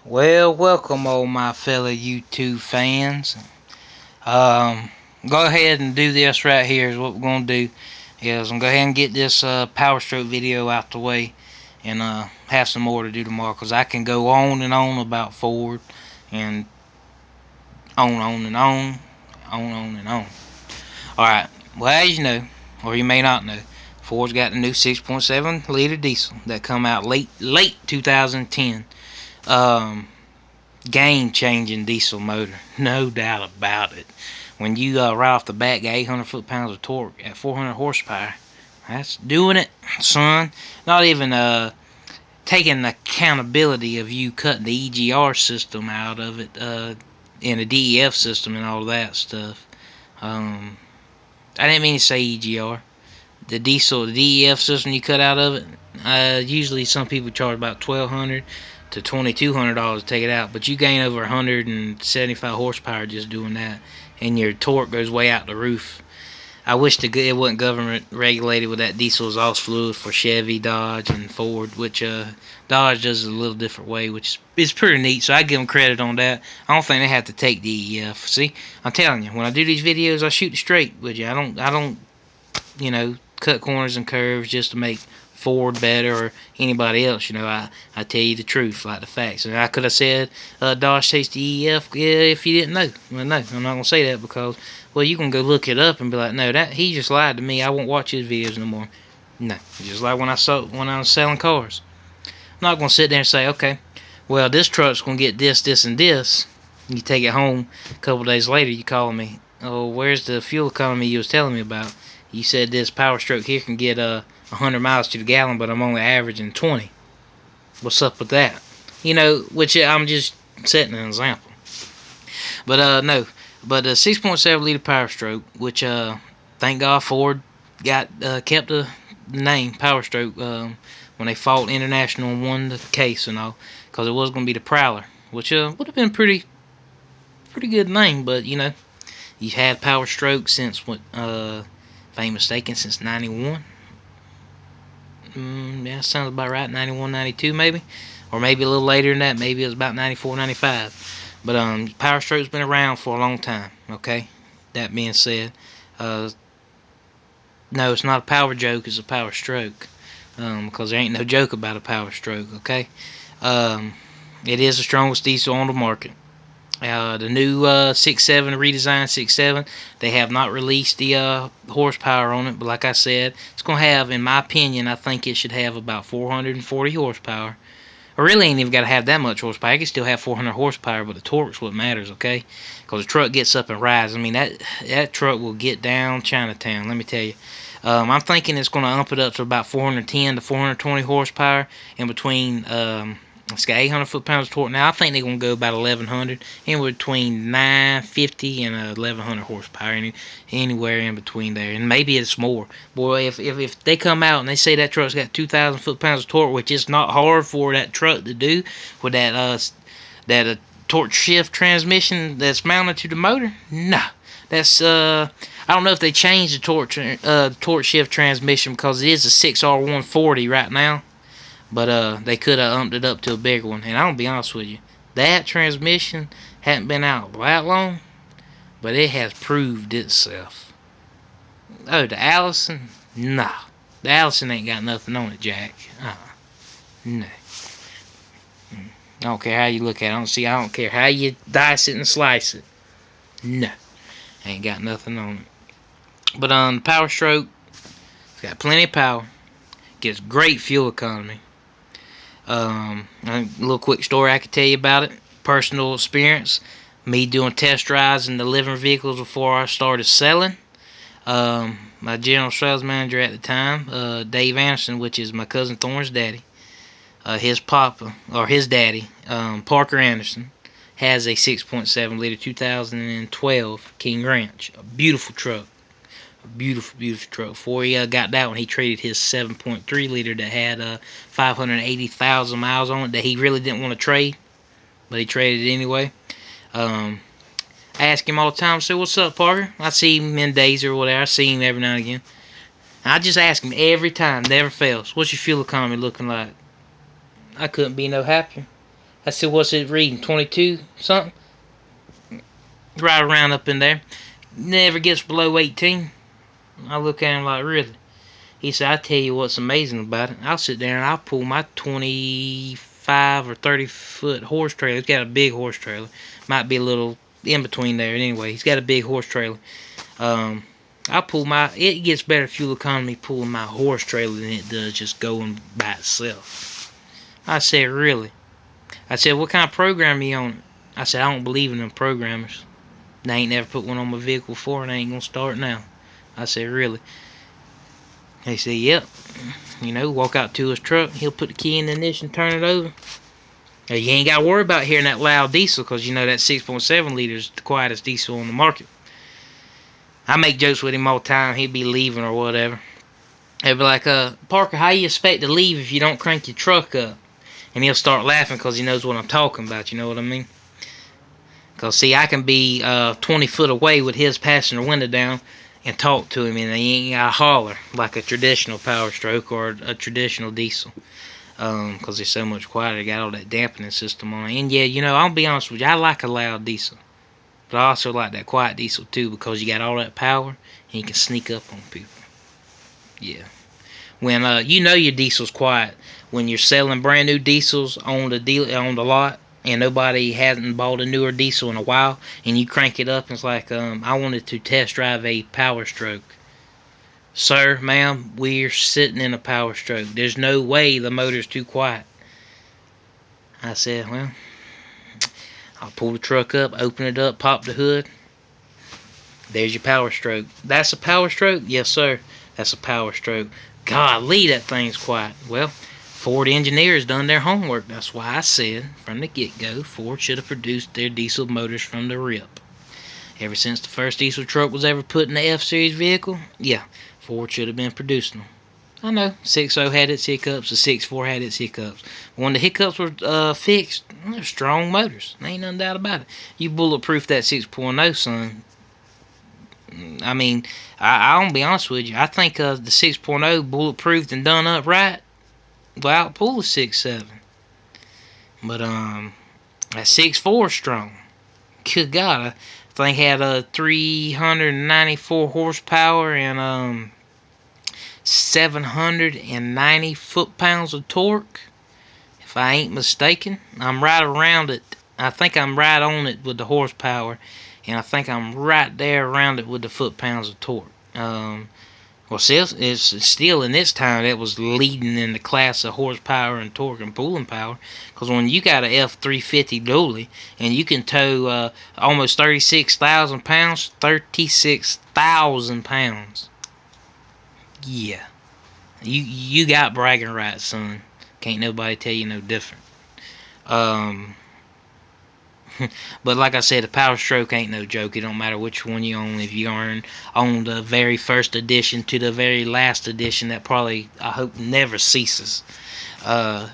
Well, welcome all my fellow YouTube fans. Go ahead and do this right here is what we're going to do. Is I'm going to go ahead and get this Power Stroke video out the way and have some more to do tomorrow because I can go on and on about Ford and on and on and on. Alright, well as you know, or you may not know, Ford's got the new 6.7 liter diesel that come out late 2010. Game-changing diesel motor, no doubt about it. When you right off the bat get 800 foot-pounds of torque at 400 horsepower, that's doing it, son. Not even taking the accountability of you cutting the EGR system out of it, and the DEF system and all that stuff. I didn't mean to say EGR. The diesel, the DEF system you cut out of it, usually some people charge about $1,200 to $2,200 to take it out, but you gain over 175 horsepower just doing that, and your torque goes way out the roof. I wish it wasn't government regulated with that diesel exhaust fluid for Chevy, Dodge, and Ford, which Dodge does it a little different way, which is pretty neat, so I give them credit on that. I don't think they have to take DEF. See, I'm telling you, when I do these videos, I shoot straight with you. I don't, cut corners and curves just to make Ford better or anybody else. I tell you the truth, like the facts. And I could have said Dodge takes DEF if you didn't know. Well, no, I'm not gonna say that because, well, you can go look it up and be like, no, that he just lied to me. I won't watch his videos no more. No, just like when I was selling cars. I'm not gonna sit there and say, okay, well, this truck's gonna get this, this, and this. You take it home a couple days later, you call me. Oh, where's the fuel economy you was telling me about? You said this Power Stroke here can get 100 miles to the gallon, but I'm only averaging 20. What's up with that? Which I'm just setting an example. But no, but 6.7 liter Power Stroke, which thank God Ford got kept the name Power Stroke when they fought International and won the case and all, because it was going to be the Prowler, which would have been pretty good name, but you've had Power Stroke since what? If I ain't mistaken, since 91. Yeah, sounds about right. 91, 92 maybe. Or maybe a little later than that. Maybe it was about 94, 95. But Power Stroke's been around for a long time, okay? That being said, no, it's not a power joke, it's a Power Stroke. Because there ain't no joke about a Power Stroke, okay? It is the strongest diesel on the market. The new 6.7 redesigned 6.7, they have not released the horsepower on it, but like I said, it's going to have, in my opinion, I think it should have about 440 horsepower. I really ain't even got to have that much horsepower. I can still have 400 horsepower, but the torque's what matters, okay? Because the truck gets up and rides. I mean, that truck will get down Chinatown, let me tell you. I'm thinking it's going to ump it up to about 410 to 420 horsepower in between. It's got 800 foot-pounds of torque. Now, I think they're going to go about 1,100, in between 950 and 1,100 horsepower, anywhere in between there. And maybe it's more. Boy, if they come out and they say that truck's got 2,000 foot-pounds of torque, which is not hard for that truck to do with that torque shift transmission that's mounted to the motor, nah. That's, I don't know if they changed the torque shift transmission because it is a 6R140 right now. But they could have umped it up to a bigger one. And I'll be honest with you, that transmission hadn't been out that long, but it has proved itself. Oh, the Allison? Nah. The Allison ain't got nothing on it, Jack. No. I don't care how you look at it. I don't care how you dice it and slice it. No. Ain't got nothing on it. But the Power Stroke, it's got plenty of power. Gets great fuel economy. A little quick story I could tell you about it. Personal experience. Me doing test drives in the living vehicles before I started selling. My general sales manager at the time, Dave Anderson, which is my cousin Thorne's daddy, his papa, or his daddy, Parker Anderson, has a 6.7 liter 2012 King Ranch. A beautiful truck. Beautiful truck. Before he got that one, he traded his 7.3 liter that had 580,000 miles on it that he really didn't want to trade, but he traded it anyway. I ask him all the time, say, what's up, Parker? I see him in days or whatever. I see him every now and again. I just ask him every time, never fails, what's your fuel economy looking like? I couldn't be no happier. I said, what's it reading? 22 something? Right around up in there. Never gets below 18. I look at him like, really? He said, I tell you what's amazing about it. I'll sit there and I'll pull my 25 or 30 foot horse trailer. He's got a big horse trailer. Might be a little in between there. Anyway, he's got a big horse trailer. I pull my. It gets better fuel economy pulling my horse trailer than it does just going by itself. I said, really? I said, what kind of program are you on? I said, I don't believe in them programmers. They ain't never put one on my vehicle before, and I ain't gonna start now. I said, really? He said, yep. Walk out to his truck. He'll put the key in the ignition, turn it over. You ain't got to worry about hearing that loud diesel because that 6.7 liter is the quietest diesel on the market. I make jokes with him all the time. He'd be leaving or whatever. He'd be like, Parker, how you expect to leave if you don't crank your truck up? And he'll start laughing because he knows what I'm talking about. You know what I mean? Because, see, I can be 20 foot away with his passenger window down and talk to him, and he ain't got to holler like a traditional Power Stroke or a traditional diesel. Because they're so much quieter. They got all that dampening system on it. And yeah, I'll be honest with you, I like a loud diesel. But I also like that quiet diesel too because you got all that power and you can sneak up on people. Yeah. When your diesel's quiet, when you're selling brand new diesels on the lot and nobody hasn't bought a newer diesel in a while, and you crank it up and it's like, I wanted to test drive a Power Stroke. Sir, ma'am, we're sitting in a Power Stroke. There's no way the motor's too quiet. I said, well, I'll pull the truck up, open it up, pop the hood. There's your Power Stroke. That's a Power Stroke? Yes, sir. That's a Power Stroke. Golly, that thing's quiet. Well, Ford engineers done their homework. That's why I said from the get-go, Ford should have produced their diesel motors from the rip. Ever since the first diesel truck was ever put in the F-Series vehicle, yeah, Ford should have been producing them. I know, 6.0 had its hiccups, the 6.4 had its hiccups. When the hiccups were fixed, they're strong motors. There ain't nothing doubt about it. You bulletproof that 6.0, son. I mean, I'll be honest with you. I think the 6.0 bulletproofed and done up right will outpull the 6.7. But that 6.4 strong. Good God, I think had a 394 horsepower and 790 foot-pounds of torque. If I ain't mistaken, I'm right around it. I think I'm right on it with the horsepower, and I think I'm right there around it with the foot-pounds of torque. It's still in this time that was leading in the class of horsepower and torque and pulling power. Because when you got a F350 dually and you can tow almost 36,000 pounds, 36,000 pounds. Yeah. You got bragging rights, son. Can't nobody tell you no different. But like I said, the Power Stroke ain't no joke. It don't matter which one you own. If you own the very first edition to the very last edition, that probably, I hope, never ceases till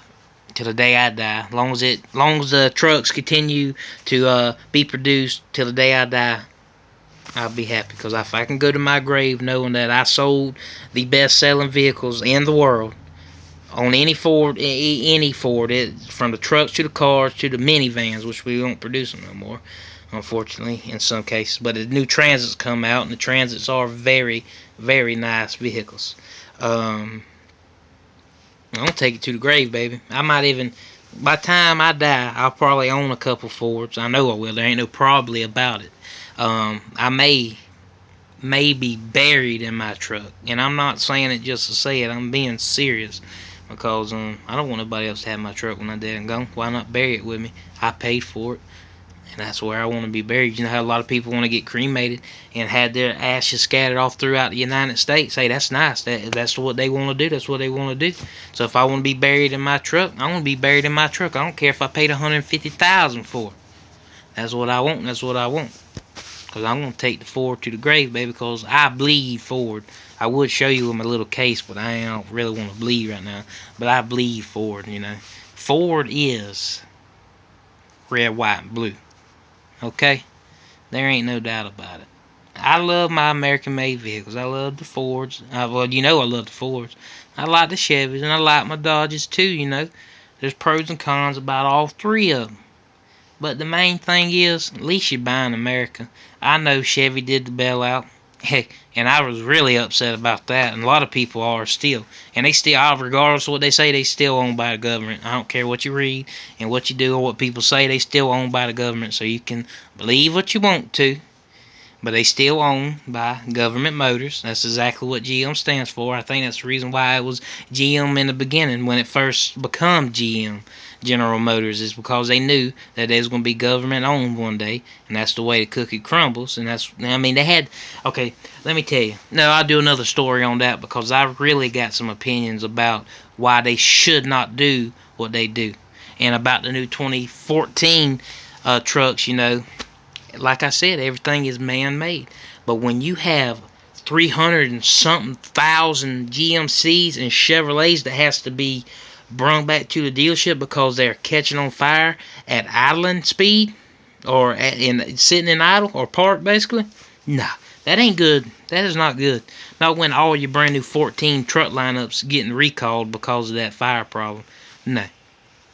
the day I die. Long as the trucks continue to be produced till the day I die, I'll be happy. Because if I can go to my grave knowing that I sold the best-selling vehicles in the world on any Ford, from the trucks to the cars to the minivans, which we don't produce them no more, unfortunately, in some cases. But the new Transits come out, and the Transits are very, very nice vehicles. I'm gonna take it to the grave, baby. I might even, by the time I die, I'll probably own a couple Fords. I know I will. There ain't no probably about it. I may be buried in my truck, and I'm not saying it just to say it. I'm being serious. Because I don't want nobody else to have my truck when I'm dead and gone. Why not bury it with me? I paid for it, and that's where I want to be buried. You know how a lot of people want to get cremated and had their ashes scattered off throughout the United States? Hey, that's nice. That's what they want to do. That's what they want to do. So if I want to be buried in my truck, I want to be buried in my truck. I don't care if I paid $150,000 for it. That's what I want. That's what I want. Because I'm going to take the Ford to the grave, baby, because I bleed Ford. I would show you in my little case, but I don't really want to bleed right now. But I bleed Ford, Ford is red, white, and blue. Okay? There ain't no doubt about it. I love my American-made vehicles. I love the Fords. I love the Fords. I like the Chevys, and I like my Dodges, too, There's pros and cons about all three of them. But the main thing is, at least you're buying America. I know Chevy did the bailout. Heck, and I was really upset about that, and a lot of people are still. And they still, regardless of what they say, they still owned by the government. I don't care what you read and what you do or what people say, they still owned by the government. So you can believe what you want to, but they still owned by Government Motors. That's exactly what GM stands for. I think that's the reason why it was GM in the beginning when it first became GM, General Motors, is because they knew that they was going to be government owned one day, and that's the way the cookie crumbles. And that's, I mean, they had, okay, let me tell you. No, I'll do another story on that because I really got some opinions about why they should not do what they do. And about the new 2014 trucks, you know, like I said, everything is man-made. But when you have 300 and something thousand GMCs and Chevrolets that has to be brung back to the dealership because they're catching on fire at idling speed or sitting in idle or parked, basically, nah, that ain't good. That is not good. Not when all your brand new 14 truck lineups getting recalled because of that fire problem. No.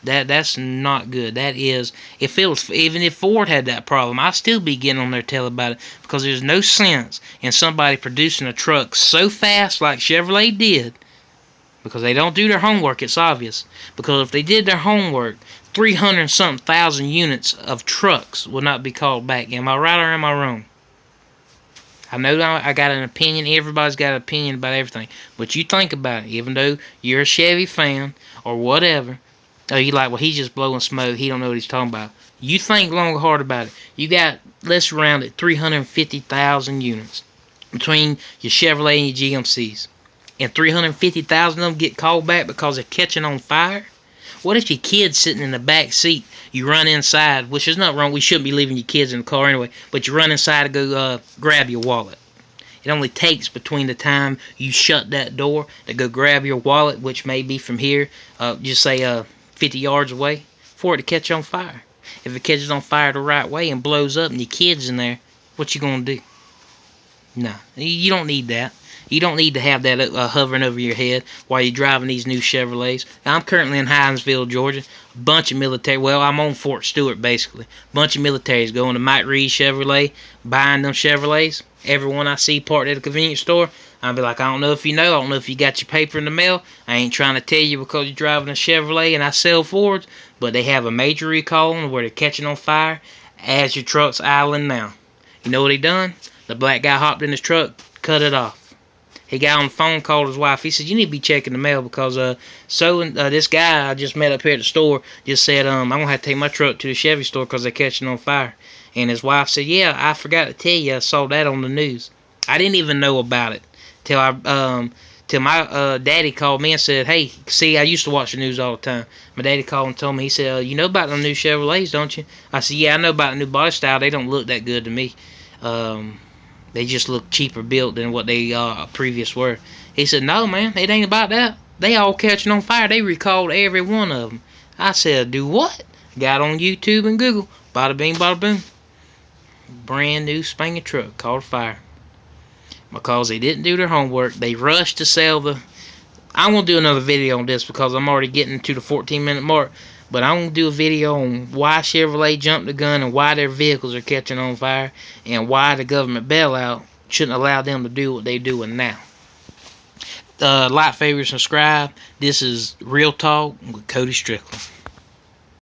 That's not good. That is, if it was, even if Ford had that problem, I'd still be getting on their tail about it because there's no sense in somebody producing a truck so fast like Chevrolet did, because they don't do their homework. It's obvious. Because if they did their homework, 300 something thousand units of trucks would not be called back. Am I right or am I wrong? I know I got an opinion. Everybody's got an opinion about everything. But you think about it. Even though you're a Chevy fan or whatever, oh, you like, well, he's just blowing smoke. He don't know what he's talking about. You think long and hard about it. You got, let's round it, 350,000 units between your Chevrolet and your GMCs. And 350,000 of them get called back because they're catching on fire? What if your kid's sitting in the back seat, you run inside, which is not wrong, we shouldn't be leaving your kids in the car anyway, but you run inside to go grab your wallet. It only takes between the time you shut that door to go grab your wallet, which may be from here, just say 50 yards away, for it to catch on fire. If it catches on fire the right way and blows up and your kid's in there, what you gonna do? No, you don't need that. You don't need to have that hovering over your head while you're driving these new Chevrolets. Now, I'm currently in Hinesville, Georgia. A bunch of military, well, I'm on Fort Stewart, basically. A bunch of militaries going to Mike Reed Chevrolet, buying them Chevrolets. Everyone I see parked at a convenience store, I'll be like, I don't know if you know, I don't know if you got your paper in the mail. I ain't trying to tell you because you're driving a Chevrolet and I sell Fords, but they have a major recall on where they're catching on fire as your truck's idling now. You know what he done? The black guy hopped in his truck, cut it off. He got on the phone, called his wife. He said, you need to be checking the mail because this guy I just met up here at the store just said, I'm going to have to take my truck to the Chevy store because they're catching on fire. And his wife said, yeah, I forgot to tell you, I saw that on the news. I didn't even know about it till my daddy called me and said, hey, see, I used to watch the news all the time. My daddy called and told me, he said, you know about the new Chevrolets, don't you? I said, yeah, I know about the new body style. They don't look that good to me. They just look cheaper built than what they previous were. He said, no, man, it ain't about that. They all catching on fire. They recalled every one of them. I said, do what? Got on YouTube and Google. Bada bing, bada boom. Brand new spanking truck caught fire. Because they didn't do their homework. They rushed to sell the... I'm going to do another video on this because I'm already getting to the 14-minute mark. But I'm going to do a video on why Chevrolet jumped the gun and why their vehicles are catching on fire and why the government bailout shouldn't allow them to do what they're doing now. Like, favorite, subscribe. This is Real Talk with Cody Strickland.